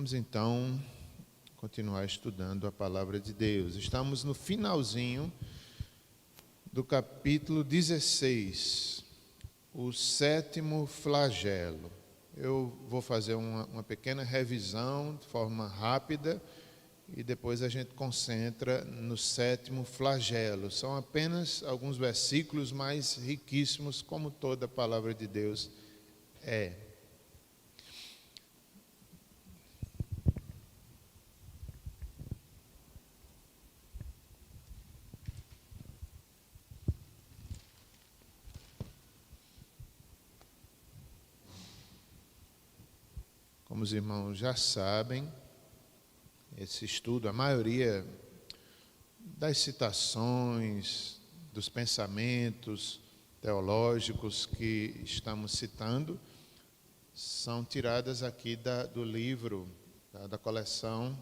Vamos então continuar estudando a palavra de Deus. Estamos no finalzinho do capítulo 16, o sétimo flagelo. Eu vou fazer uma pequena revisão de forma rápida e depois a gente concentra no sétimo flagelo. São apenas alguns versículos mais riquíssimos, como toda a palavra de Deus é. Como os irmãos já sabem, esse estudo, a maioria das citações, dos pensamentos teológicos que estamos citando, são tiradas aqui do livro, da coleção,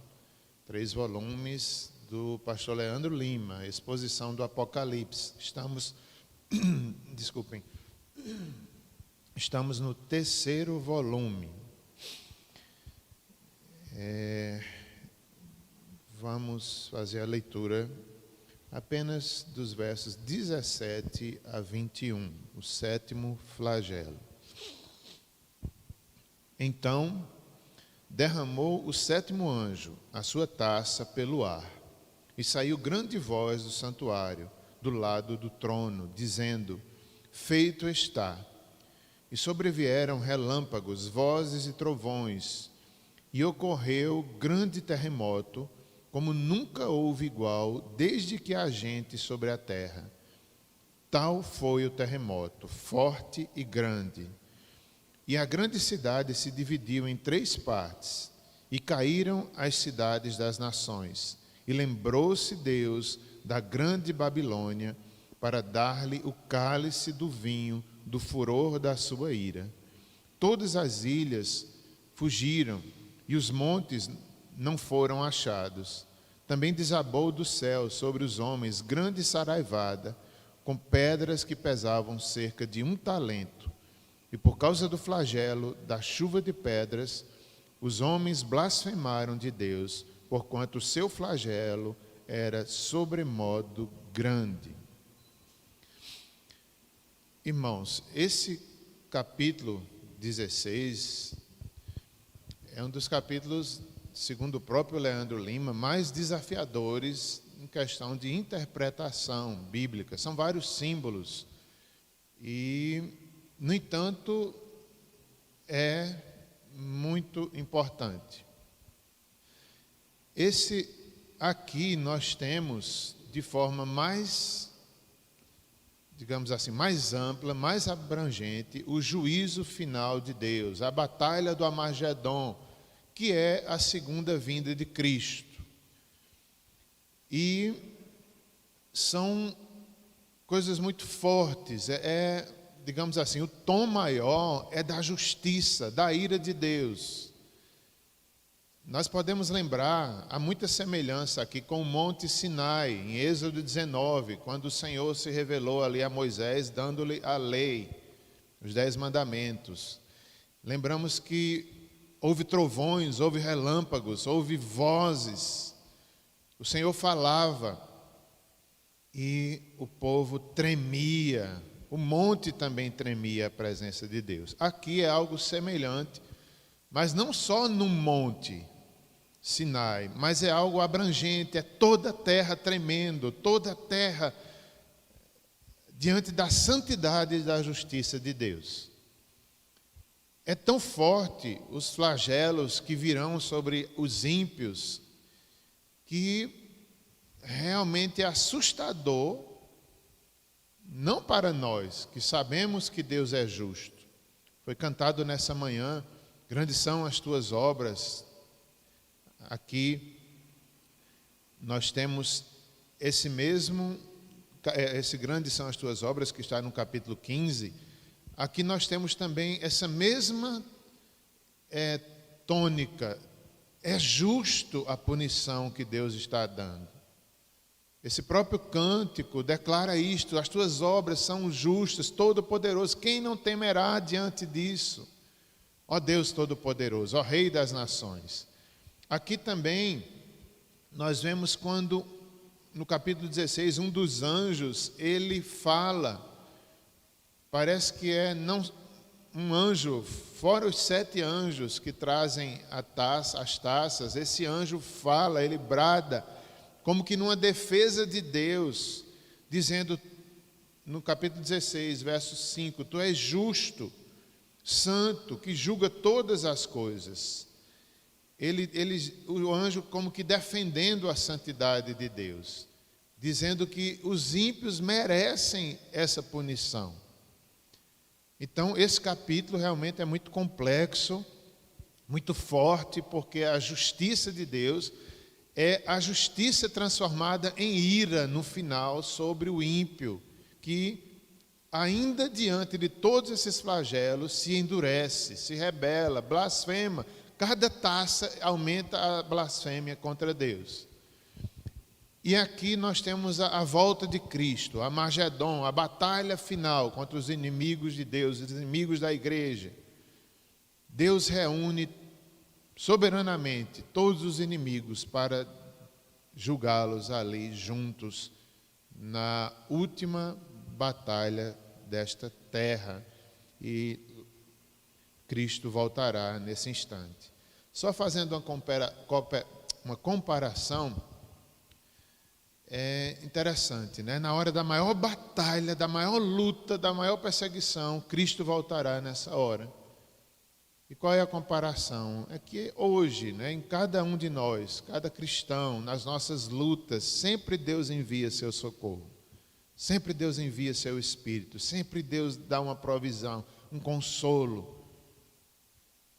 3 volumes, do pastor Leandro Lima, Exposição do Apocalipse. Estamos no 3º volume. Vamos fazer a leitura apenas dos versos 17 a 21, o sétimo flagelo. Então, derramou o sétimo anjo a sua taça pelo ar, e saiu grande voz do santuário, do lado do trono, dizendo: Feito está. E sobrevieram relâmpagos, vozes e trovões, e ocorreu grande terremoto, como nunca houve igual, desde que há gente sobre a terra. Tal foi o terremoto, forte e grande. E a grande cidade se dividiu em 3 partes, e caíram as cidades das nações. E lembrou-se Deus da grande Babilônia, para dar-lhe o cálice do vinho do furor da sua ira. Todas as ilhas fugiram, e os montes não foram achados. Também desabou do céu sobre os homens grande saraivada, com pedras que pesavam cerca de 1 talento. E por causa do flagelo da chuva de pedras, os homens blasfemaram de Deus, porquanto o seu flagelo era sobremodo grande. Irmãos, esse capítulo 16 é um dos capítulos, segundo o próprio Leandro Lima, mais desafiadores em questão de interpretação bíblica. São vários símbolos e, no entanto, é muito importante. Esse aqui nós temos de forma mais, digamos assim, mais ampla, mais abrangente, o juízo final de Deus, a batalha do Armagedon, que é a segunda vinda de Cristo. E são coisas muito fortes, digamos assim, o tom maior é da justiça, da ira de Deus. Nós podemos lembrar, há muita semelhança aqui com o Monte Sinai, em Êxodo 19, quando o Senhor se revelou ali a Moisés, dando-lhe a lei, os 10 mandamentos. Lembramos que houve trovões, houve relâmpagos, houve vozes. O Senhor falava e o povo tremia. O monte também tremia à presença de Deus. Aqui é algo semelhante, mas não só no monte Sinai, mas é algo abrangente, é toda a terra tremendo, toda a terra diante da santidade e da justiça de Deus. É tão forte os flagelos que virão sobre os ímpios, que realmente é assustador, não para nós, que sabemos que Deus é justo. Foi cantado nessa manhã, grandes são as tuas obras. Aqui nós temos esse grandes são as tuas obras, que está no capítulo 15, aqui nós temos também essa mesma tônica. É justo a punição que Deus está dando. Esse próprio cântico declara isto: as tuas obras são justas, todo-poderoso. Quem não temerá diante disso? Ó Deus todo-poderoso, ó Rei das nações. Aqui também nós vemos quando, no capítulo 16, um dos anjos, ele fala, parece que é não um anjo, fora os 7 anjos que trazem as taças, esse anjo fala, ele brada, como que numa defesa de Deus, dizendo no capítulo 16, verso 5, tu és justo, santo, que julga todas as coisas. O anjo como que defendendo a santidade de Deus, dizendo que os ímpios merecem essa punição. Então, esse capítulo realmente é muito complexo, muito forte, porque a justiça de Deus é a justiça transformada em ira no final sobre o ímpio, que ainda diante de todos esses flagelos se endurece, se rebela, blasfema. Cada taça aumenta a blasfêmia contra Deus. E aqui nós temos a volta de Cristo, a Magedon, a batalha final contra os inimigos de Deus, os inimigos da igreja. Deus reúne soberanamente todos os inimigos para julgá-los ali juntos na última batalha desta terra. E Cristo voltará nesse instante. Só fazendo uma comparação, é interessante, né? Na hora da maior batalha, da maior luta, da maior perseguição, Cristo voltará nessa hora. E qual é a comparação? É que hoje, né, em cada um de nós, cada cristão, nas nossas lutas, sempre Deus envia seu socorro. Sempre Deus envia seu Espírito. Sempre Deus dá uma provisão, um consolo.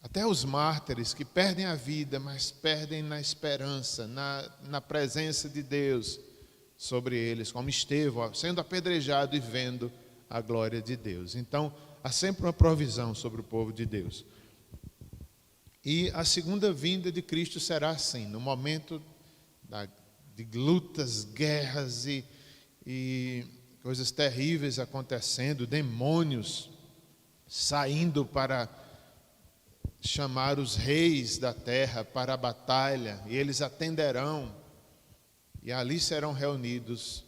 Até os mártires que perdem a vida, mas perdem na esperança, na presença de Deus sobre eles, como Estevão, sendo apedrejado e vendo a glória de Deus. Então, há sempre uma provisão sobre o povo de Deus. E a segunda vinda de Cristo será assim, no momento de lutas, guerras e coisas terríveis acontecendo, demônios saindo para chamar os reis da terra para a batalha, e eles atenderão, e ali serão reunidos,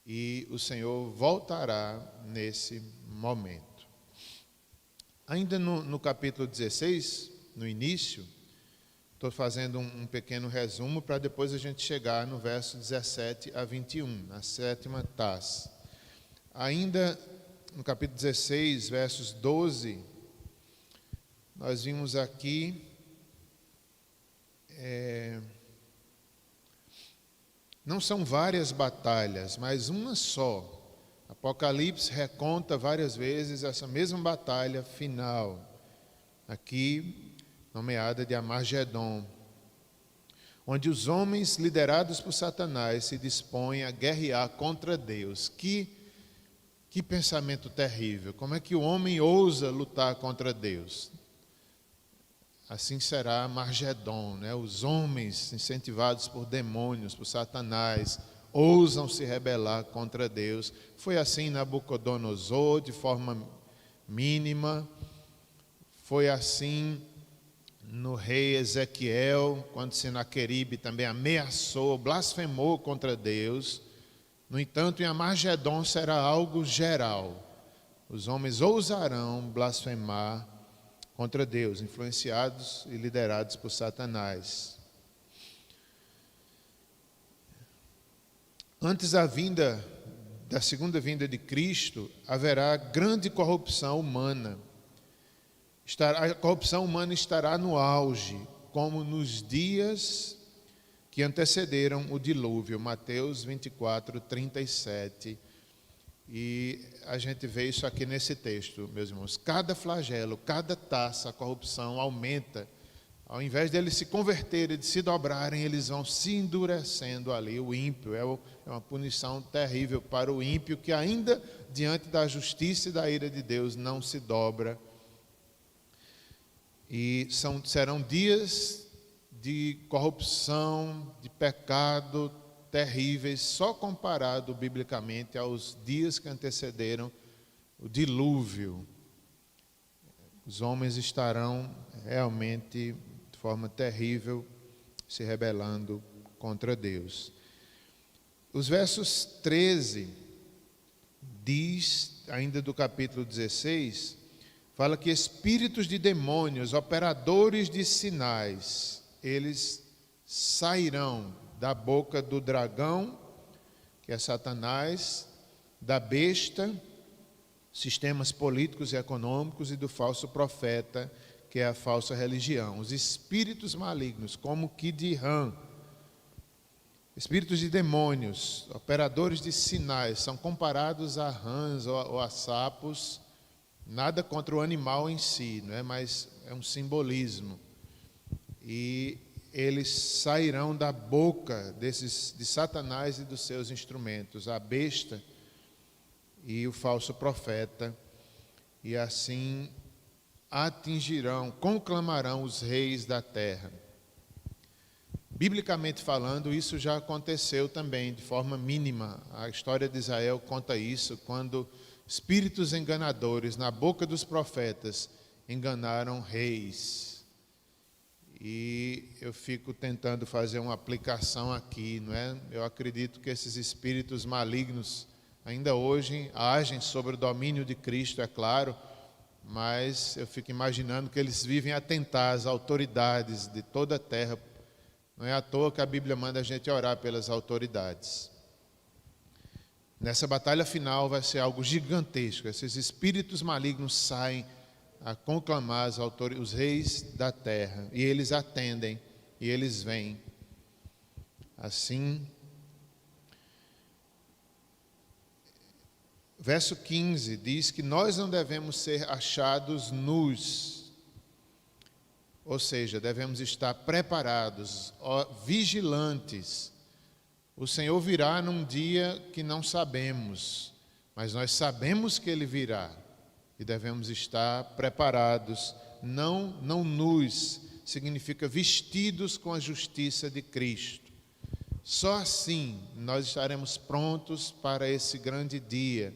e o Senhor voltará nesse momento. Ainda no capítulo 16, no início, estou fazendo um pequeno resumo para depois a gente chegar no verso 17 a 21, na 7ª taça. Ainda no capítulo 16, versos 12, nós vimos aqui não são várias batalhas, mas uma só. Apocalipse reconta várias vezes essa mesma batalha final, aqui nomeada de Armagedon, onde os homens liderados por Satanás se dispõem a guerrear contra Deus. Que pensamento terrível! Como é que o homem ousa lutar contra Deus? Assim será Armagedon, né? Os homens, incentivados por demônios, por Satanás, ousam se rebelar contra Deus. Foi assim em Nabucodonosor, de forma mínima. Foi assim no rei Ezequiel, quando Senaqueribe também ameaçou, blasfemou contra Deus. No entanto, em Armagedon será algo geral. Os homens ousarão blasfemar contra Deus, influenciados e liderados por Satanás. Antes da segunda vinda de Cristo, haverá grande corrupção humana. A corrupção humana estará no auge, como nos dias que antecederam o dilúvio. Mateus 24, 37. E a gente vê isso aqui nesse texto, meus irmãos. Cada flagelo, cada taça, a corrupção aumenta. Ao invés de eles se converterem, de se dobrarem, eles vão se endurecendo ali. O ímpio é uma punição terrível para o ímpio, que ainda diante da justiça e da ira de Deus não se dobra. E serão dias de corrupção, de pecado terríveis, só comparado biblicamente aos dias que antecederam o dilúvio. Os homens estarão realmente de forma terrível, se rebelando contra Deus. Os versos 13 diz, ainda do capítulo 16, fala que espíritos de demônios, operadores de sinais, eles sairão da boca do dragão, que é Satanás, da besta, sistemas políticos e econômicos, e do falso profeta, que é a falsa religião. Os espíritos malignos, como que de rã, espíritos de demônios, operadores de sinais, são comparados a rãs ou a sapos. Nada contra o animal em si, não é? Mas é um simbolismo. E eles sairão da boca de Satanás e dos seus instrumentos, a besta e o falso profeta, e assim atingirão, conclamarão os reis da terra. Biblicamente falando, isso já aconteceu também, de forma mínima. A história de Israel conta isso, quando espíritos enganadores na boca dos profetas enganaram reis. E eu fico tentando fazer uma aplicação aqui, não é? Eu acredito que esses espíritos malignos ainda hoje agem sobre o domínio de Cristo, é claro, mas eu fico imaginando que eles vivem a tentar as autoridades de toda a terra. Não é à toa que a Bíblia manda a gente orar pelas autoridades. Nessa batalha final vai ser algo gigantesco. Esses espíritos malignos saem a conclamar os reis da terra, e eles atendem, e eles vêm. Assim, verso 15 diz que nós não devemos ser achados nus, ou seja, devemos estar preparados, vigilantes. O Senhor virá num dia que não sabemos, mas nós sabemos que Ele virá e devemos estar preparados, não nus, significa vestidos com a justiça de Cristo. Só assim nós estaremos prontos para esse grande dia,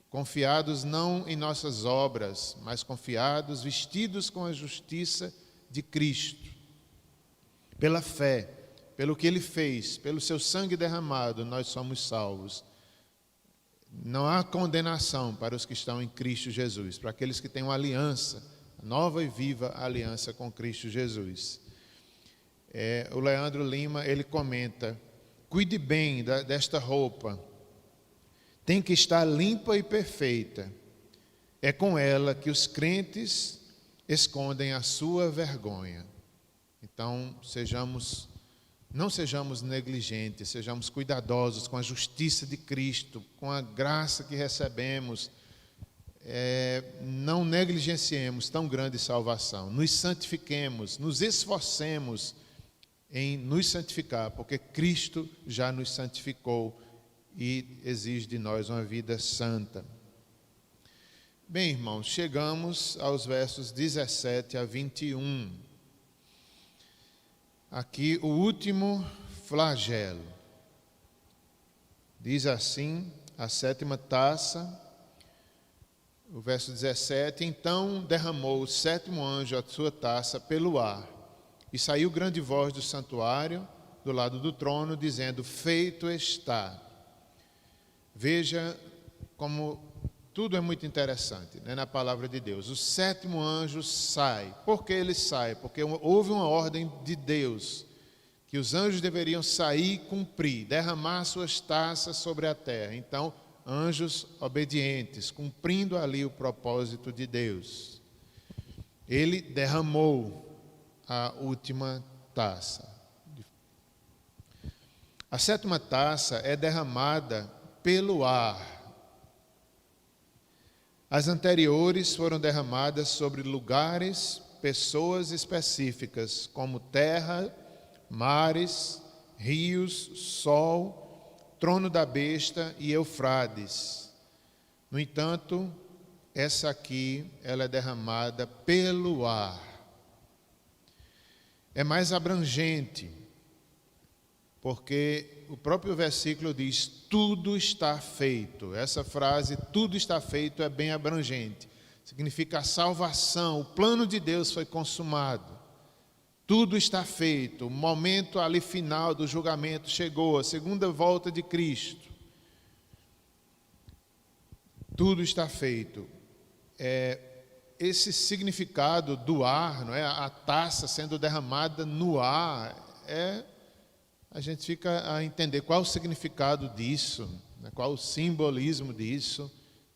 confiados não em nossas obras, mas confiados, vestidos com a justiça de Cristo. Pela fé, pelo que Ele fez, pelo seu sangue derramado, nós somos salvos. Não há condenação para os que estão em Cristo Jesus, para aqueles que têm uma aliança, nova e viva aliança com Cristo Jesus. O Leandro Lima, ele comenta: cuide bem desta roupa, tem que estar limpa e perfeita. É com ela que os crentes escondem a sua vergonha. Então, não sejamos negligentes, sejamos cuidadosos com a justiça de Cristo, com a graça que recebemos. Não negligenciemos tão grande salvação. Nos santifiquemos, nos esforcemos em nos santificar, porque Cristo já nos santificou e exige de nós uma vida santa. Bem, irmãos, chegamos aos versos 17 a 21. Aqui o último flagelo. Diz assim, a 7ª taça, o verso 17: então derramou o 7º anjo a sua taça pelo ar, e saiu grande voz do santuário, do lado do trono, dizendo: feito está. Veja como tudo é muito interessante, né, na palavra de Deus. O 7º anjo sai. Por que ele sai? Porque houve uma ordem de Deus, que os anjos deveriam sair e cumprir, derramar suas taças sobre a terra. Então, anjos obedientes, cumprindo ali o propósito de Deus. Ele derramou a última taça. A 7ª taça é derramada pelo ar. As anteriores foram derramadas sobre lugares, pessoas específicas, como terra, mares, rios, sol, trono da besta e Eufrades. No entanto, essa aqui, ela é derramada pelo ar. É mais abrangente, porque o próprio versículo diz: tudo está feito. Essa frase, tudo está feito, é bem abrangente. Significa a salvação, o plano de Deus foi consumado. Tudo está feito, o momento ali final do julgamento chegou, a segunda volta de Cristo. Tudo está feito. Esse significado do ar, não é? A taça sendo derramada no ar, a gente fica a entender qual o significado disso, né? Qual o simbolismo disso.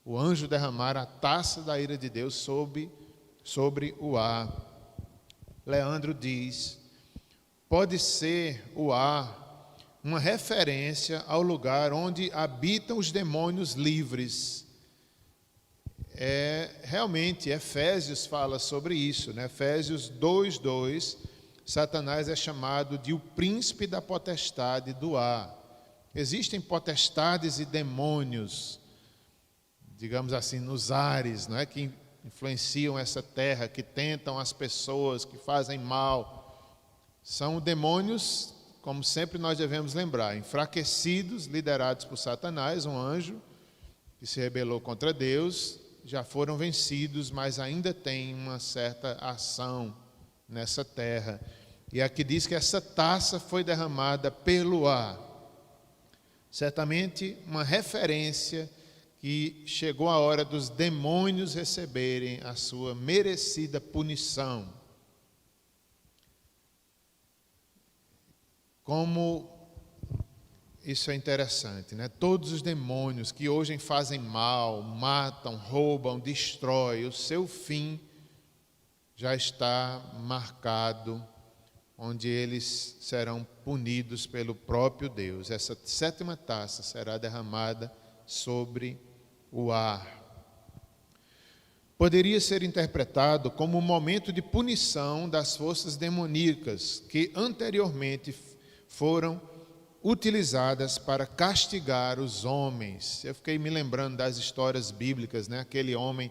O anjo derramar a taça da ira de Deus sobre o ar. Leandro diz: pode ser o ar uma referência ao lugar onde habitam os demônios livres. Realmente, Efésios fala sobre isso, né? Efésios 2:2, Satanás é chamado de o príncipe da potestade do ar. Existem potestades e demônios, digamos assim, nos ares, não é? Que influenciam essa terra, que tentam as pessoas, que fazem mal. São demônios, como sempre nós devemos lembrar, enfraquecidos, liderados por Satanás, um anjo que se rebelou contra Deus, já foram vencidos, mas ainda tem uma certa ação nessa terra. E aqui diz que essa taça foi derramada pelo ar. Certamente uma referência que chegou a hora dos demônios receberem a sua merecida punição. Como isso é interessante, né? Todos os demônios que hoje fazem mal, matam, roubam, destroem, o seu fim já está marcado, onde eles serão punidos pelo próprio Deus. Essa sétima taça será derramada sobre o ar. Poderia ser interpretado como um momento de punição das forças demoníacas que anteriormente foram utilizadas para castigar os homens. Eu fiquei me lembrando das histórias bíblicas, né? Aquele homem,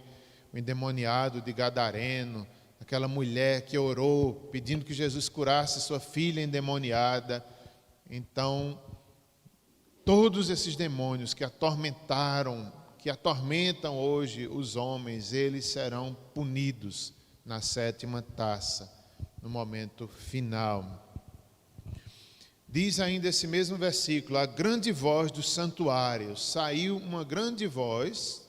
o endemoniado de Gadareno, aquela mulher que orou pedindo que Jesus curasse sua filha endemoniada. Então, todos esses demônios que atormentam hoje os homens, eles serão punidos na sétima taça, no momento final. Diz ainda esse mesmo versículo: a grande voz do santuário. Saiu uma grande voz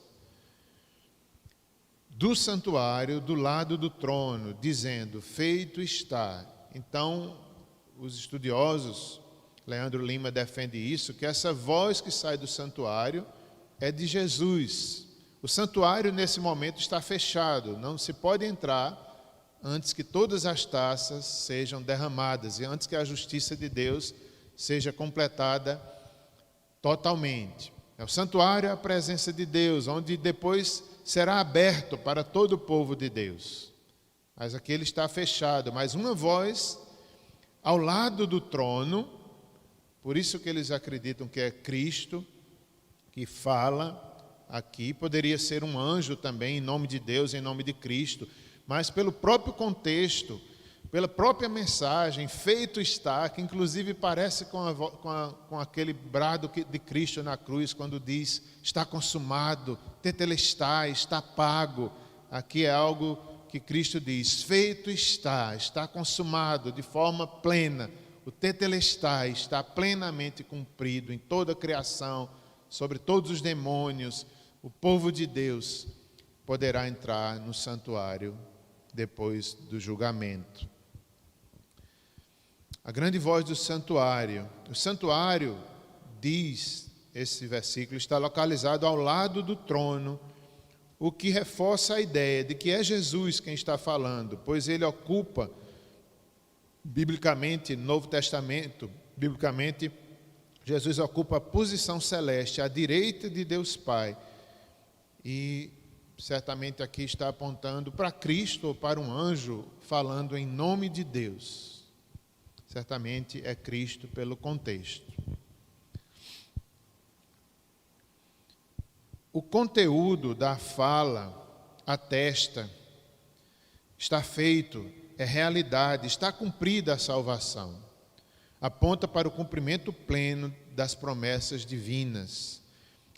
do santuário do lado do trono, dizendo: feito está. Então, os estudiosos, Leandro Lima defende isso, que essa voz que sai do santuário é de Jesus. O santuário nesse momento está fechado, não se pode entrar antes que todas as taças sejam derramadas e antes que a justiça de Deus seja completada totalmente. O santuário é a presença de Deus, onde depois será aberto para todo o povo de Deus. Mas aqui ele está fechado, mas uma voz ao lado do trono, por isso que eles acreditam que é Cristo que fala aqui, poderia ser um anjo também, em nome de Deus, em nome de Cristo, mas pelo próprio contexto, pela própria mensagem, feito está, que inclusive parece com aquele brado de Cristo na cruz, quando diz: está consumado, tetelestai, está pago. Aqui é algo que Cristo diz: feito está consumado de forma plena. O tetelestai está plenamente cumprido em toda a criação, sobre todos os demônios. O povo de Deus poderá entrar no santuário depois do julgamento. A grande voz do santuário. O santuário, diz esse versículo, está localizado ao lado do trono, o que reforça a ideia de que é Jesus quem está falando, pois ele ocupa, biblicamente, no Novo Testamento, biblicamente, Jesus ocupa a posição celeste, à direita de Deus Pai. E certamente aqui está apontando para Cristo ou para um anjo falando em nome de Deus. Certamente é Cristo pelo contexto. O conteúdo da fala atesta, está feito, é realidade, está cumprida a salvação. Aponta para o cumprimento pleno das promessas divinas.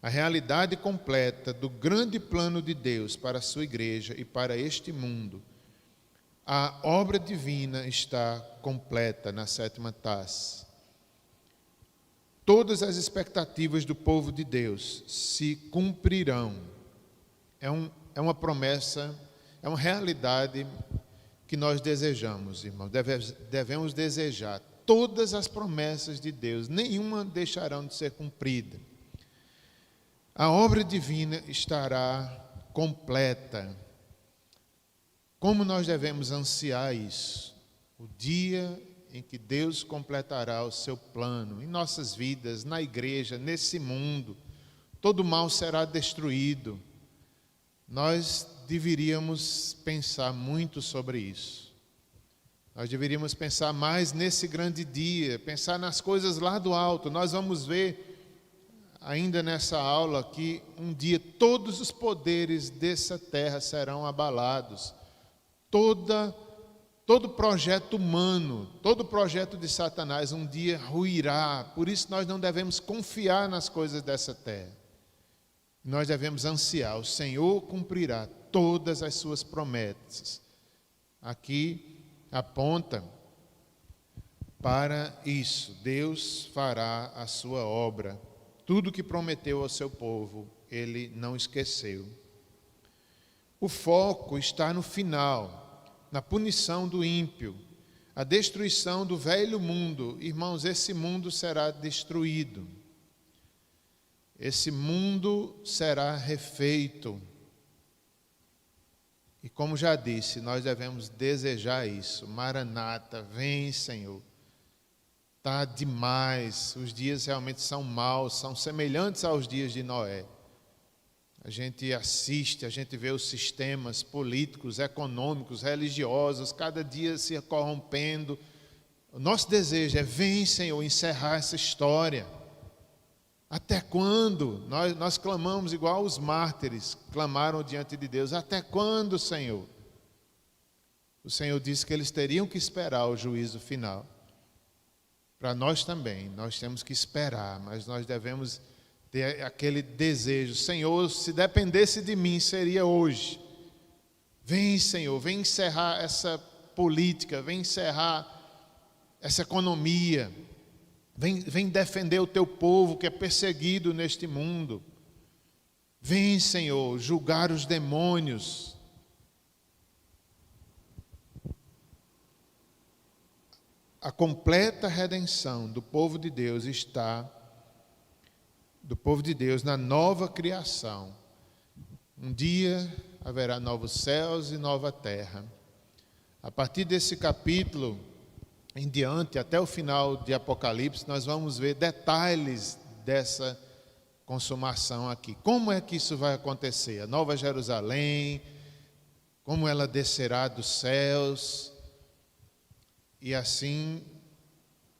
A realidade completa do grande plano de Deus para a sua igreja e para este mundo. a obra divina está completa na sétima taça. Todas as expectativas do povo de Deus se cumprirão. É uma promessa, é uma realidade que nós desejamos, irmãos. Devemos desejar. Todas as promessas de Deus, nenhuma deixarão de ser cumprida. A obra divina estará completa. Como nós devemos ansiar isso? O dia em que Deus completará o seu plano em nossas vidas, na igreja, nesse mundo, todo mal será destruído. Nós deveríamos pensar muito sobre isso. Nós deveríamos pensar mais nesse grande dia, pensar nas coisas lá do alto. Nós vamos ver ainda nessa aula que um dia todos os poderes dessa terra serão abalados. Todo projeto humano, todo projeto de Satanás um dia ruirá. Por isso nós não devemos confiar nas coisas dessa terra. Nós devemos ansiar. O Senhor cumprirá todas as suas promessas. Aqui aponta para isso. Deus fará a sua obra. Tudo que prometeu ao seu povo, Ele não esqueceu. O foco está no final, na punição do ímpio, a destruição do velho mundo. Irmãos, esse mundo será destruído. Esse mundo será refeito. E como já disse, nós devemos desejar isso. Maranata, vem, Senhor. Está demais, os dias realmente são maus, são semelhantes aos dias de Noé. A gente assiste, a gente vê os sistemas políticos, econômicos, religiosos, cada dia se corrompendo. O nosso desejo é, vem, Senhor, encerrar essa história. Até quando? Nós clamamos igual os mártires clamaram diante de Deus. Até quando, Senhor? O Senhor disse que eles teriam que esperar o juízo final. Para nós também, nós temos que esperar, mas nós devemos ter aquele desejo. Senhor, se dependesse de mim, seria hoje. Vem, Senhor, vem encerrar essa política, vem encerrar essa economia. Vem defender o teu povo que é perseguido neste mundo. Vem, Senhor, julgar os demônios. A completa redenção do povo de Deus na nova criação. Um dia haverá novos céus e nova terra. A partir desse capítulo em diante, até o final de Apocalipse, nós vamos ver detalhes dessa consumação aqui. Como é que isso vai acontecer? A Nova Jerusalém, como ela descerá dos céus. E assim,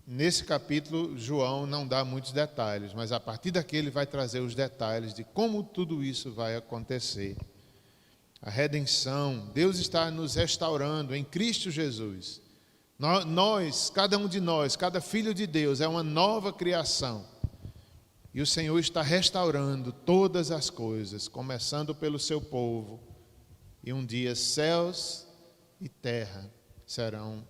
nesse capítulo, João não dá muitos detalhes, mas a partir daqui ele vai trazer os detalhes de como tudo isso vai acontecer. A redenção, Deus está nos restaurando em Cristo Jesus. Nós, cada um de nós, cada filho de Deus é uma nova criação. E o Senhor está restaurando todas as coisas, começando pelo seu povo. E um dia céus e terra serão,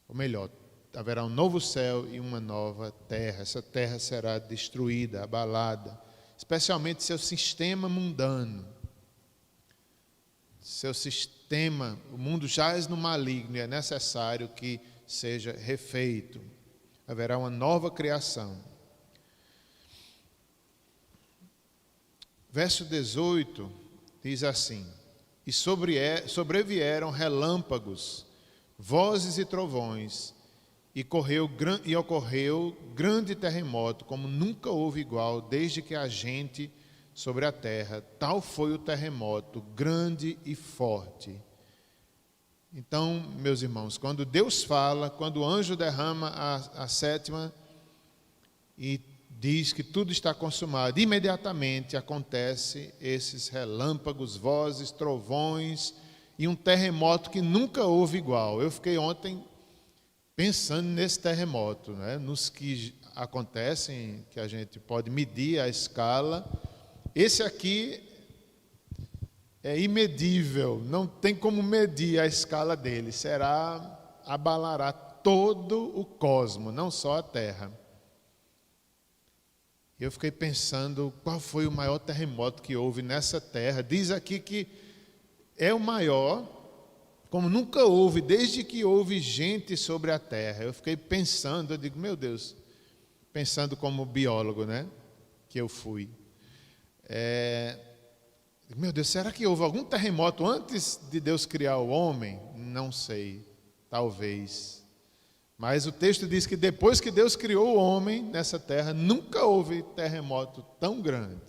ou melhor, haverá um novo céu e uma nova terra. Essa terra será destruída, abalada, especialmente seu sistema mundano. Seu sistema, o mundo jaz no maligno e é necessário que seja refeito. Haverá uma nova criação. Verso 18 diz assim: E sobrevieram relâmpagos, vozes e trovões, e ocorreu grande terremoto, como nunca houve igual, desde que há gente sobre a terra. Tal foi o terremoto, grande e forte. Então, meus irmãos, quando Deus fala, quando o anjo derrama a sétima e diz que tudo está consumado, imediatamente acontece esses relâmpagos, vozes, trovões e um terremoto que nunca houve igual. Eu fiquei ontem pensando nesse terremoto, né? Nos que acontecem, que a gente pode medir a escala. Esse aqui é imedível, não tem como medir a escala dele. Abalará todo o cosmos, não só a Terra. Eu fiquei pensando qual foi o maior terremoto que houve nessa terra. Diz aqui que é o maior, como nunca houve, desde que houve gente sobre a terra. Eu fiquei pensando, eu digo, meu Deus, pensando como biólogo, né, que eu fui. Meu Deus, será que houve algum terremoto antes de Deus criar o homem? Não sei, talvez. Mas o texto diz que depois que Deus criou o homem nessa terra, nunca houve terremoto tão grande.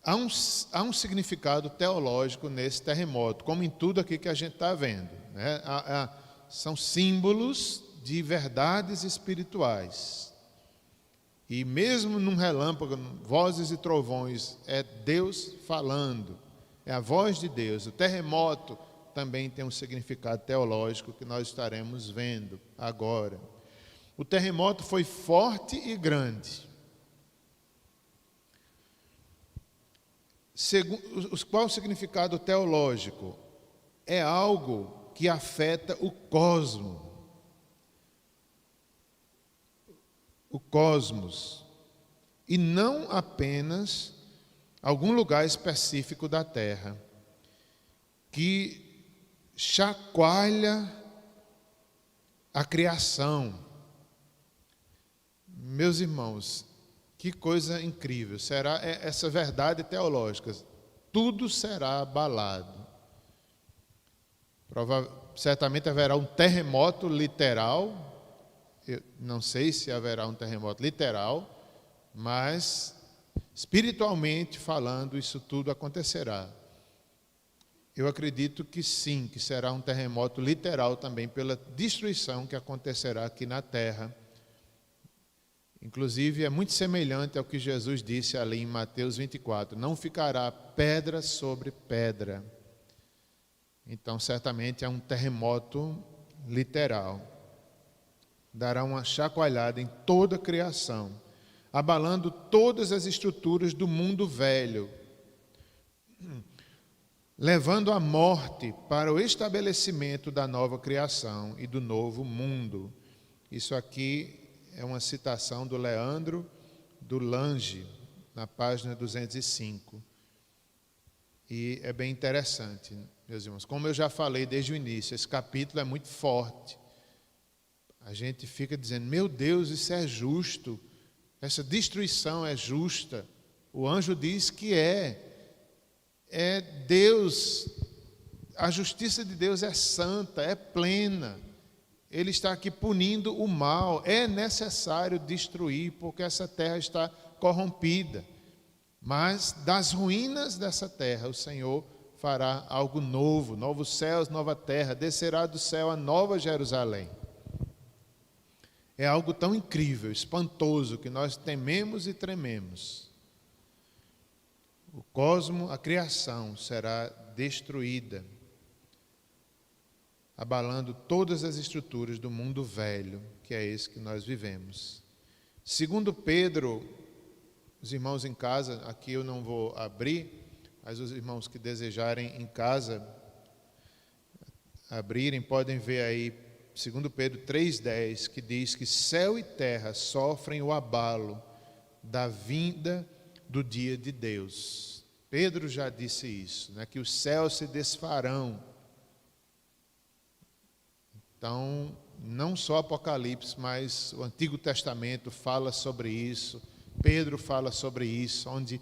Há um significado teológico nesse terremoto, como em tudo aqui que a gente está vendo, né? São símbolos de verdades espirituais. E mesmo num relâmpago, vozes e trovões, é Deus falando, é a voz de Deus. O terremoto também tem um significado teológico que nós estaremos vendo agora. O terremoto foi forte e grande. Qual o significado teológico? É algo que afeta o cosmos. O cosmos. E não apenas algum lugar específico da Terra, que chacoalha a criação. Meus irmãos, que coisa incrível será essa verdade teológica. Tudo será abalado. Certamente haverá um terremoto literal. Eu não sei se haverá um terremoto literal, mas espiritualmente falando, isso tudo acontecerá. Eu acredito que sim, que será um terremoto literal também pela destruição que acontecerá aqui na terra. Inclusive, é muito semelhante ao que Jesus disse ali em Mateus 24: não ficará pedra sobre pedra. Então, certamente é um terremoto literal. Dará uma chacoalhada em toda a criação, abalando todas as estruturas do mundo velho, levando a morte para o estabelecimento da nova criação e do novo mundo. Isso aqui é uma citação do Leandro do Lange, na página 205. E é bem interessante, meus irmãos. Como eu já falei desde o início, esse capítulo é muito forte. A gente fica dizendo, meu Deus, isso é justo, essa destruição é justa. O anjo diz que é Deus, a justiça de Deus é santa, é plena. Ele está aqui punindo o mal. É necessário destruir, porque essa terra está corrompida. Mas das ruínas dessa terra, o Senhor fará algo novo, novos céus, nova terra, descerá do céu a nova Jerusalém. É algo tão incrível, espantoso, que nós tememos e trememos. O cosmo, a criação, será destruída, abalando todas as estruturas do mundo velho, que é esse que nós vivemos. Segundo Pedro, os irmãos em casa, aqui eu não vou abrir, mas os irmãos que desejarem em casa abrirem, podem ver aí, segundo Pedro 3,10, que diz que céu e terra sofrem o abalo da vinda do dia de Deus. Pedro já disse isso, né, que os céus se desfarão. Então, não só Apocalipse, mas o Antigo Testamento fala sobre isso, Pedro fala sobre isso, onde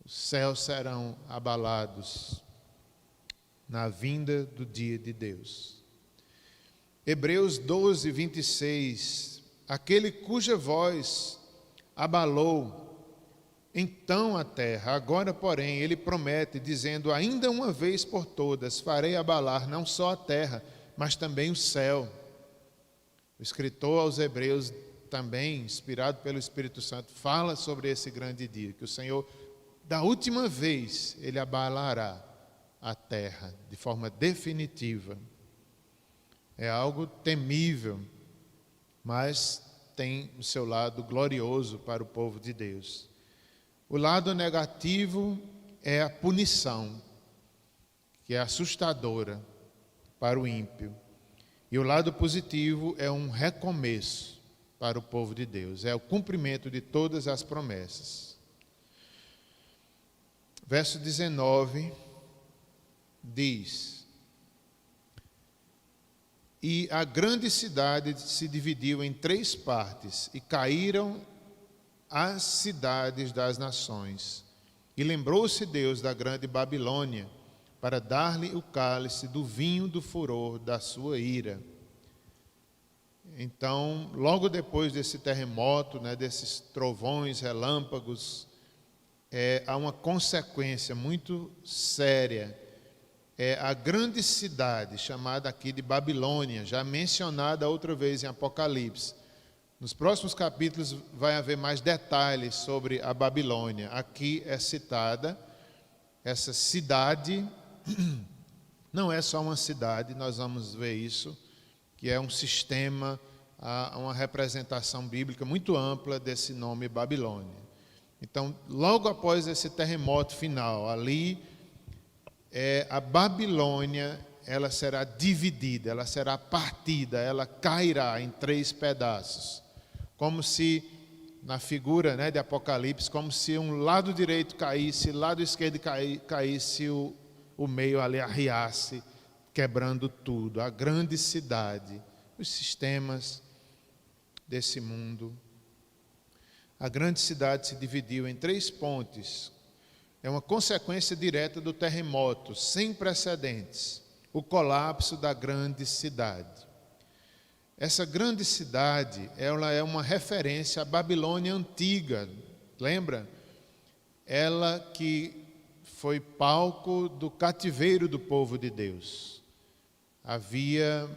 os céus serão abalados na vinda do dia de Deus. Hebreus 12, 26, aquele cuja voz abalou então a terra, agora, porém, ele promete, dizendo, ainda uma vez por todas, farei abalar não só a terra, mas também o céu. O escritor aos Hebreus, também inspirado pelo Espírito Santo, fala sobre esse grande dia, que o Senhor, da última vez, ele abalará a terra de forma definitiva. É algo temível, mas tem o seu lado glorioso para o povo de Deus. O lado negativo é a punição, que é assustadora para o ímpio. E o lado positivo é um recomeço para o povo de Deus, é o cumprimento de todas as promessas. Verso 19 diz: E a grande cidade se dividiu em 3 partes, e caíram as cidades das nações. E lembrou-se Deus da grande Babilônia, para dar-lhe o cálice do vinho do furor da sua ira. Então, logo depois desse terremoto, desses trovões, relâmpagos, há uma consequência muito séria. É a grande cidade, chamada aqui de Babilônia, já mencionada outra vez em Apocalipse. Nos próximos capítulos vai haver mais detalhes sobre a Babilônia. Aqui é citada essa cidade, não é só uma cidade, nós vamos ver isso, que é um sistema, uma representação bíblica muito ampla desse nome Babilônia. Então, logo após esse terremoto final, ali, a Babilônia, ela será dividida, ela será partida, ela cairá em 3 pedaços. Como se, na figura de Apocalipse, como se um lado direito caísse, lado esquerdo caísse, o meio ali arriasse, quebrando tudo. A grande cidade, os sistemas desse mundo. A grande cidade se dividiu em 3 pontes. É uma consequência direta do terremoto, sem precedentes, o colapso da grande cidade. Essa grande cidade, ela é uma referência à Babilônia antiga, lembra? Ela que foi palco do cativeiro do povo de Deus. Havia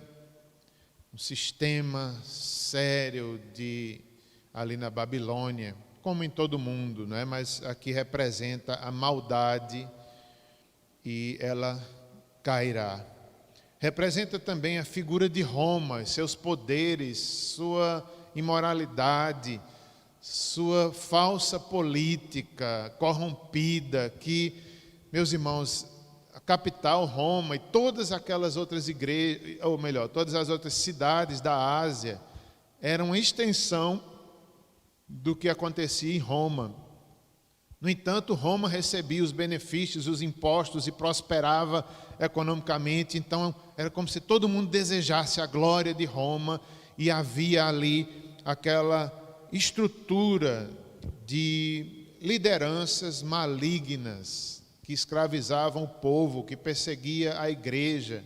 um sistema sério ali na Babilônia, como em todo mundo, não é? Mas aqui representa a maldade e ela cairá. Representa também a figura de Roma, seus poderes, sua imoralidade, sua falsa política corrompida, que, meus irmãos, a capital Roma e todas aquelas outras igrejas, ou melhor, todas as outras cidades da Ásia, eram uma extensão do que acontecia em Roma. No entanto, Roma recebia os benefícios, os impostos e prosperava economicamente. Então, era como se todo mundo desejasse a glória de Roma e havia ali aquela estrutura de lideranças malignas que escravizavam o povo, que perseguia a igreja.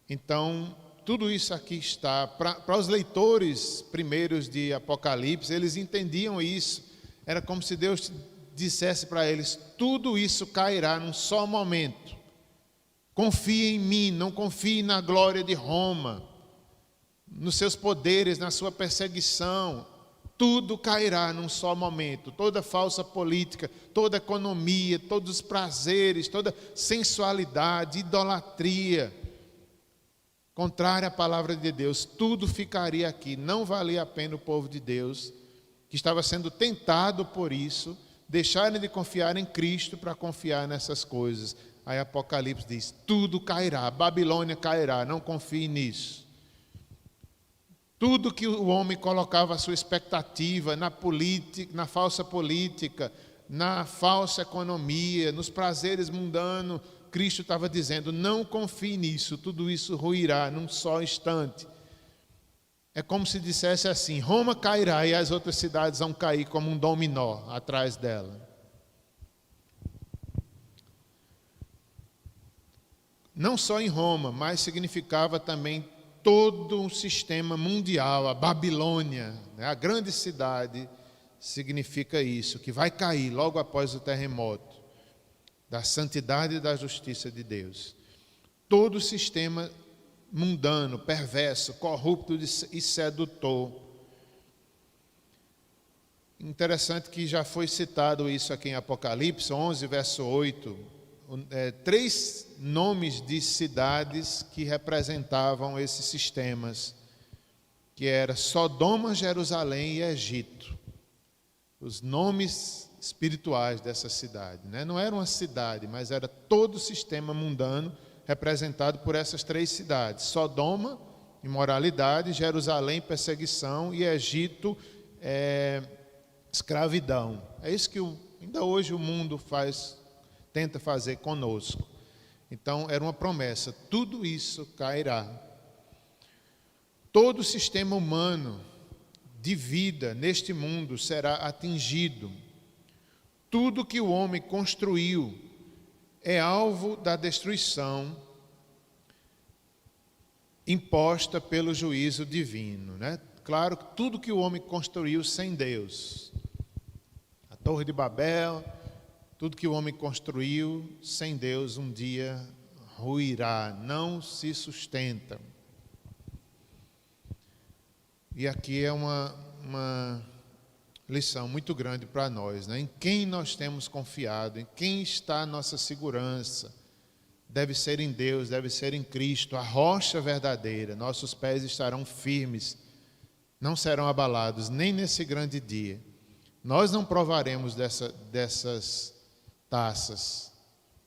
Então, tudo isso aqui está. Para os leitores primeiros de Apocalipse, eles entendiam isso. Era como se Deus dissesse para eles: tudo isso cairá num só momento. Confie em mim, não confie na glória de Roma, nos seus poderes, na sua perseguição. Tudo cairá num só momento. Toda falsa política, toda economia, todos os prazeres, toda sensualidade, idolatria, contrária à palavra de Deus, tudo ficaria aqui. Não valia a pena o povo de Deus, que estava sendo tentado por isso, deixarem de confiar em Cristo para confiar nessas coisas. Aí Apocalipse diz: tudo cairá, a Babilônia cairá, não confie nisso. Tudo que o homem colocava a sua expectativa na política, na falsa política, na falsa economia, nos prazeres mundanos, Cristo estava dizendo: não confie nisso, tudo isso ruirá num só instante. É como se dissesse assim: Roma cairá e as outras cidades vão cair como um dominó atrás dela. Não só em Roma, mas significava também todo um sistema mundial. A Babilônia, a grande cidade, significa isso, que vai cair logo após o terremoto, da santidade e da justiça de Deus. Todo o sistema mundano, perverso, corrupto e sedutor. Interessante que já foi citado isso aqui em Apocalipse 11, verso 8, 3 nomes de cidades que representavam esses sistemas, que era Sodoma, Jerusalém e Egito. Os nomes espirituais dessa cidade, né? Não era uma cidade, mas era todo o sistema mundano representado por essas 3 cidades: Sodoma, imoralidade; Jerusalém, perseguição; e Egito, escravidão. É isso que ainda hoje o mundo tenta fazer conosco. Então era uma promessa: tudo isso cairá. Todo o sistema humano de vida neste mundo será atingido. Tudo que o homem construiu é alvo da destruição imposta pelo juízo divino, né? Claro que tudo que o homem construiu sem Deus, a Torre de Babel, tudo que o homem construiu sem Deus um dia ruirá, não se sustenta. E aqui é uma lição muito grande para nós, né? Em quem nós temos confiado, em quem está a nossa segurança. Deve ser em Deus, deve ser em Cristo, a rocha verdadeira. Nossos pés estarão firmes, não serão abalados, nem nesse grande dia. Nós não provaremos dessas taças,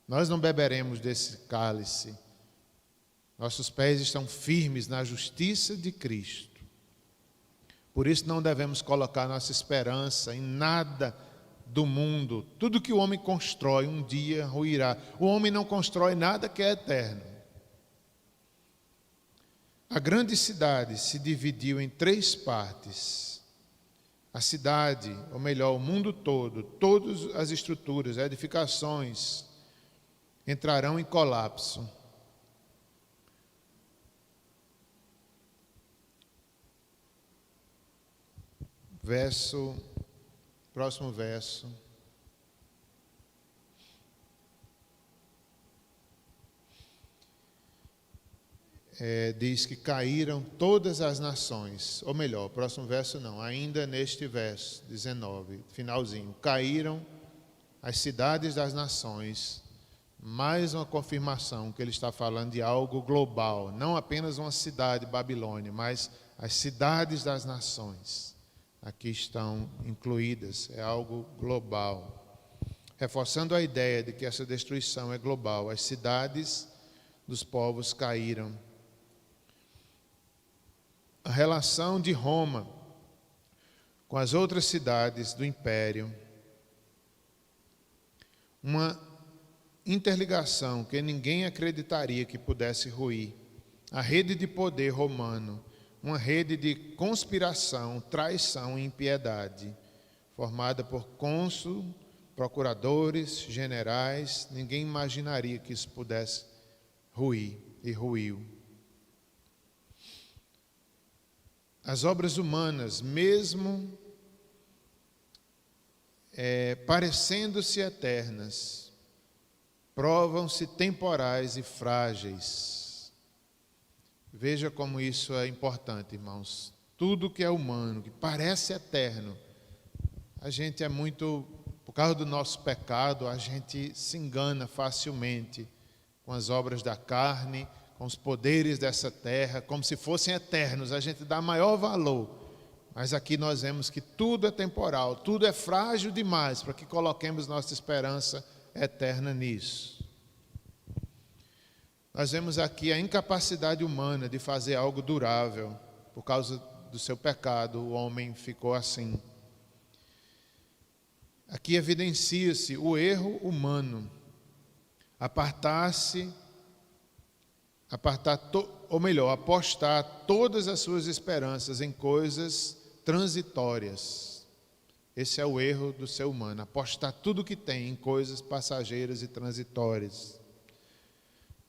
nós não beberemos desse cálice. Nossos pés estão firmes na justiça de Cristo. Por isso não devemos colocar nossa esperança em nada do mundo. Tudo que o homem constrói um dia ruirá. O homem não constrói nada que é eterno. A grande cidade se dividiu em 3 partes. A cidade, ou melhor, o mundo todo, todas as estruturas, edificações, entrarão em colapso. Próximo verso. Diz que caíram todas as nações, ou melhor, próximo verso não, ainda neste verso 19, finalzinho: caíram as cidades das nações. Mais uma confirmação que ele está falando de algo global, não apenas uma cidade, Babilônia, mas as cidades das nações aqui estão incluídas, é algo global, reforçando a ideia de que essa destruição é global. As cidades dos povos caíram. A relação de Roma com as outras cidades do império, uma interligação que ninguém acreditaria que pudesse ruir. A rede de poder romano, uma rede de conspiração, traição e impiedade, formada por cônsul, procuradores, generais. Ninguém imaginaria que isso pudesse ruir, e ruiu. As obras humanas, mesmo parecendo-se eternas, provam-se temporais e frágeis. Veja como isso é importante, irmãos. Tudo que é humano, que parece eterno, a gente por causa do nosso pecado, a gente se engana facilmente com as obras da carne, com os poderes dessa terra, como se fossem eternos. A gente dá maior valor. Mas aqui nós vemos que tudo é temporal, tudo é frágil demais para que coloquemos nossa esperança eterna nisso. Nós vemos aqui a incapacidade humana de fazer algo durável. Por causa do seu pecado, o homem ficou assim. Aqui evidencia-se o erro humano. Apostar todas as suas esperanças em coisas transitórias. Esse é o erro do ser humano, apostar tudo que tem em coisas passageiras e transitórias,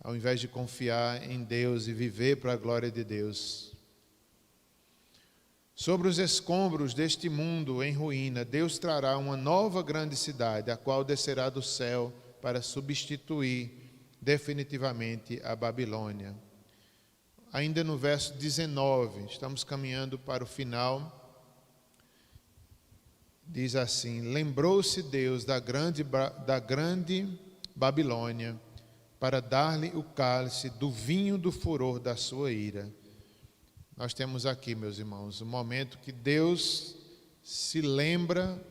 ao invés de confiar em Deus e viver para a glória de Deus. Sobre os escombros deste mundo em ruína, Deus trará uma nova grande cidade, a qual descerá do céu para substituir definitivamente a Babilônia. Ainda no verso 19, estamos caminhando para o final, diz assim: lembrou-se Deus da grande Babilônia, para dar-lhe o cálice do vinho do furor da sua ira. Nós temos aqui, meus irmãos, o momento que Deus se lembra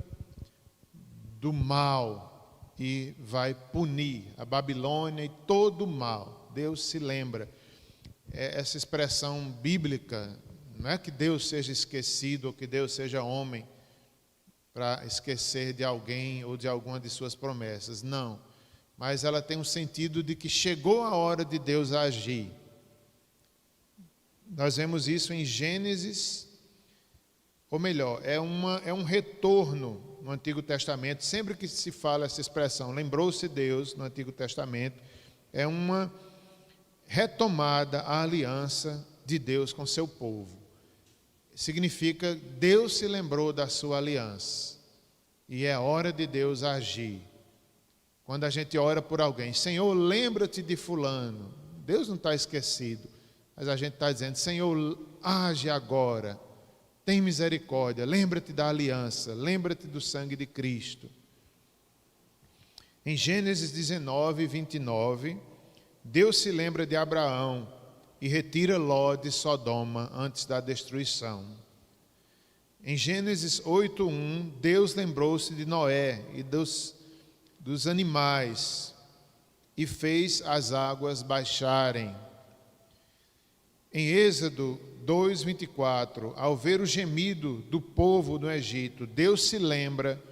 do mal e vai punir a Babilônia e todo o mal. Deus se lembra. Essa expressão bíblica, não é que Deus seja esquecido ou que Deus seja homem para esquecer de alguém ou de alguma de suas promessas, não. Mas ela tem um sentido de que chegou a hora de Deus agir. Nós vemos isso em Gênesis, ou melhor, é um retorno no Antigo Testamento. Sempre que se fala essa expressão, lembrou-se Deus no Antigo Testamento, é uma retomada à aliança de Deus com seu povo. Significa Deus se lembrou da sua aliança e é hora de Deus agir. Quando a gente ora por alguém, Senhor, lembra-te de fulano. Deus não está esquecido, mas a gente está dizendo, Senhor, age agora, tem misericórdia, lembra-te da aliança, lembra-te do sangue de Cristo. Em Gênesis 19, 29, Deus se lembra de Abraão e retira Ló de Sodoma antes da destruição. Em Gênesis 8:1, Deus lembrou-se de Noé e dos animais e fez as águas baixarem. Em Êxodo 2:24, ao ver o gemido do povo no Egito, Deus se lembra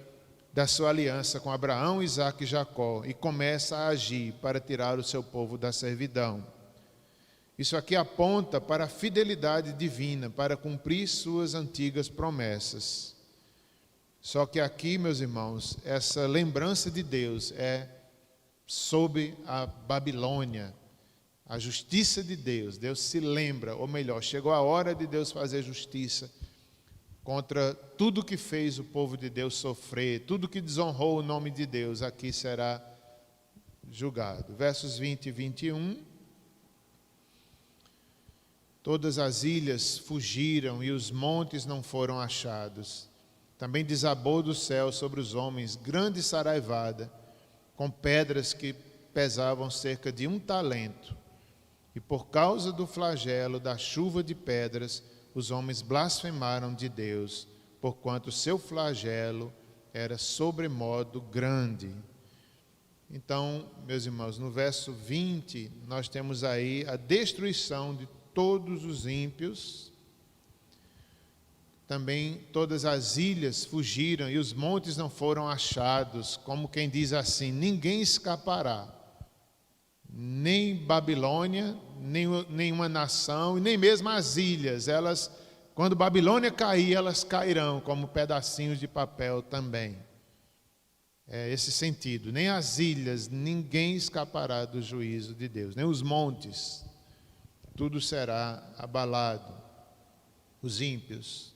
da sua aliança com Abraão, Isaque e Jacó e começa a agir para tirar o seu povo da servidão. Isso aqui aponta para a fidelidade divina, para cumprir suas antigas promessas. Só que aqui, meus irmãos, essa lembrança de Deus é sobre a Babilônia, a justiça de Deus. Deus se lembra, ou melhor, chegou a hora de Deus fazer justiça contra tudo que fez o povo de Deus sofrer, tudo que desonrou o nome de Deus, aqui será julgado. Versos 20 e 21. Todas as ilhas fugiram e os montes não foram achados. Também desabou do céu sobre os homens grande saraivada, com pedras que pesavam cerca de 1 talento. E por causa do flagelo da chuva de pedras, os homens blasfemaram de Deus, porquanto seu flagelo era sobremodo grande. Então, meus irmãos, no verso 20, nós temos aí a destruição de todos os ímpios. Também todas as ilhas fugiram e os montes não foram achados, como quem diz assim, ninguém escapará, nem Babilônia, nenhuma nação, e nem mesmo as ilhas, elas, quando Babilônia cair, elas cairão como pedacinhos de papel também. É esse sentido, nem as ilhas, ninguém escapará do juízo de Deus, nem os montes, tudo será abalado, os ímpios.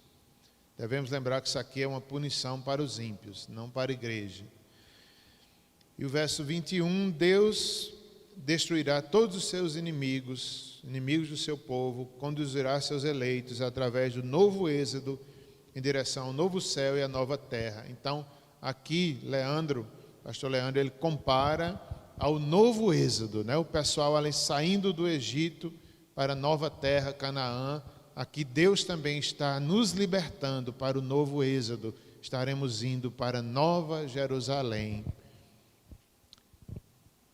Devemos lembrar que isso aqui é uma punição para os ímpios, não para a igreja. E o verso 21, Deus destruirá todos os seus inimigos, inimigos do seu povo, conduzirá seus eleitos através do novo êxodo em direção ao novo céu e à nova terra. Então, aqui, pastor Leandro, ele compara ao novo êxodo, né? O pessoal ali saindo do Egito para a nova terra, Canaã. Aqui Deus também está nos libertando para o novo êxodo. Estaremos indo para Nova Jerusalém.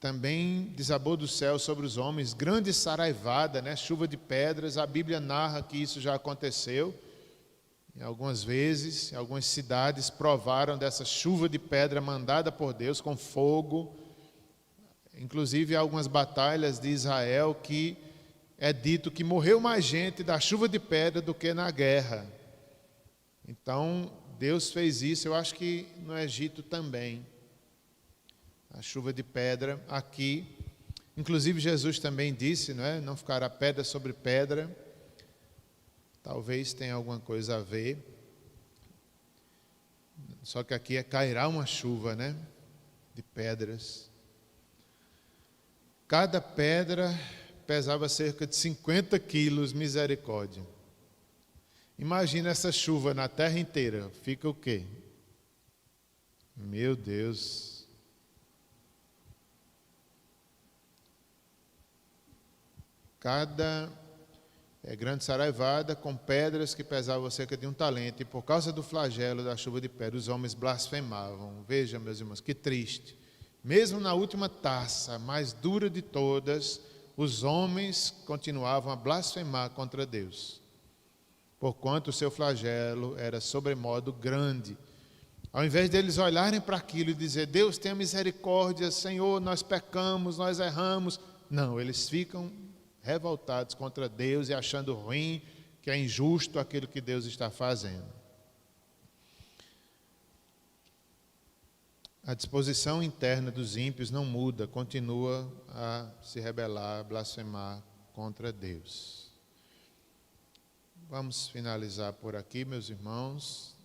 Também desabou do céu sobre os homens, grande saraivada, né? Chuva de pedras. A Bíblia narra que isso já aconteceu. Algumas vezes, algumas cidades provaram dessa chuva de pedra mandada por Deus com fogo. Inclusive, algumas batalhas de Israel que é dito que morreu mais gente da chuva de pedra do que na guerra. Então, Deus fez isso, eu acho que no Egito também. A chuva de pedra aqui. Inclusive, Jesus também disse, não é? Não ficará pedra sobre pedra. Talvez tenha alguma coisa a ver. Só que aqui cairá uma chuva, né? De pedras. Cada pedra pesava cerca de 50 quilos, misericórdia. Imagina essa chuva na terra inteira. Fica o quê? Meu Deus. Cada grande saraivada com pedras que pesavam cerca de 1 talento, e por causa do flagelo da chuva de pedras, os homens blasfemavam. Veja, meus irmãos, que triste. Mesmo na última taça, a mais dura de todas, os homens continuavam a blasfemar contra Deus, porquanto o seu flagelo era sobremodo grande. Ao invés deles olharem para aquilo e dizer: Deus, tenha misericórdia, Senhor, nós pecamos, nós erramos. Não, eles ficam revoltados contra Deus e achando ruim, que é injusto aquilo que Deus está fazendo. A disposição interna dos ímpios não muda, continua a se rebelar, a blasfemar contra Deus. Vamos finalizar por aqui, meus irmãos.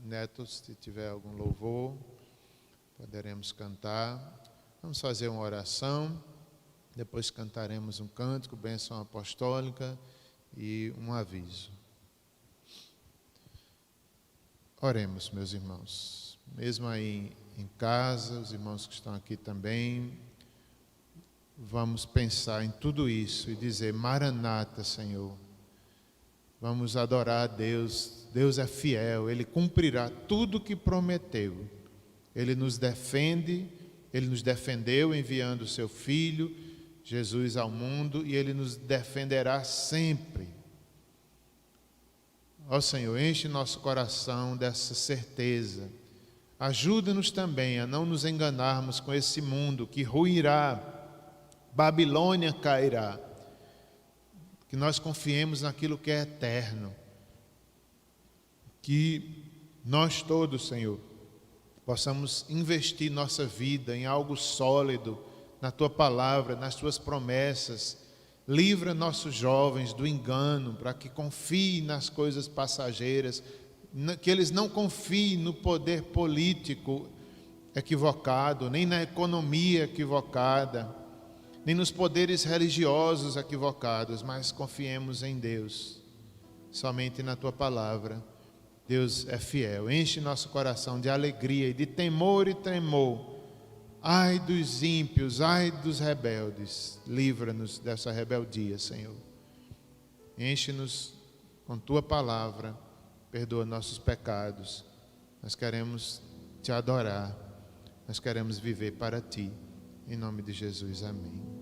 Neto, se tiver algum louvor, poderemos cantar. Vamos fazer uma oração, depois cantaremos um cântico, bênção apostólica e um aviso. Oremos, meus irmãos. Mesmo aí em casa, os irmãos que estão aqui também, vamos pensar em tudo isso e dizer: Maranata, Senhor. Vamos adorar a Deus. Deus é fiel, Ele cumprirá tudo o que prometeu. Ele nos defende, Ele nos defendeu enviando o Seu Filho, Jesus, ao mundo, e Ele nos defenderá sempre. Ó Senhor, enche nosso coração dessa certeza. Ajuda-nos também a não nos enganarmos com esse mundo que ruirá, Babilônia cairá. Que nós confiemos naquilo que é eterno. Que nós todos, Senhor, possamos investir nossa vida em algo sólido, na Tua palavra, nas Tuas promessas. Livra nossos jovens do engano, para que confiem nas coisas passageiras, que eles não confiem no poder político equivocado, nem na economia equivocada, nem nos poderes religiosos equivocados, mas confiemos em Deus, somente na Tua palavra. Deus é fiel. Enche nosso coração de alegria e de temor e tremor. Ai dos ímpios, ai dos rebeldes. Livra-nos dessa rebeldia, Senhor. Enche-nos com Tua palavra. Perdoa nossos pecados. Nós queremos Te adorar. Nós queremos viver para Ti. Em nome de Jesus, amém.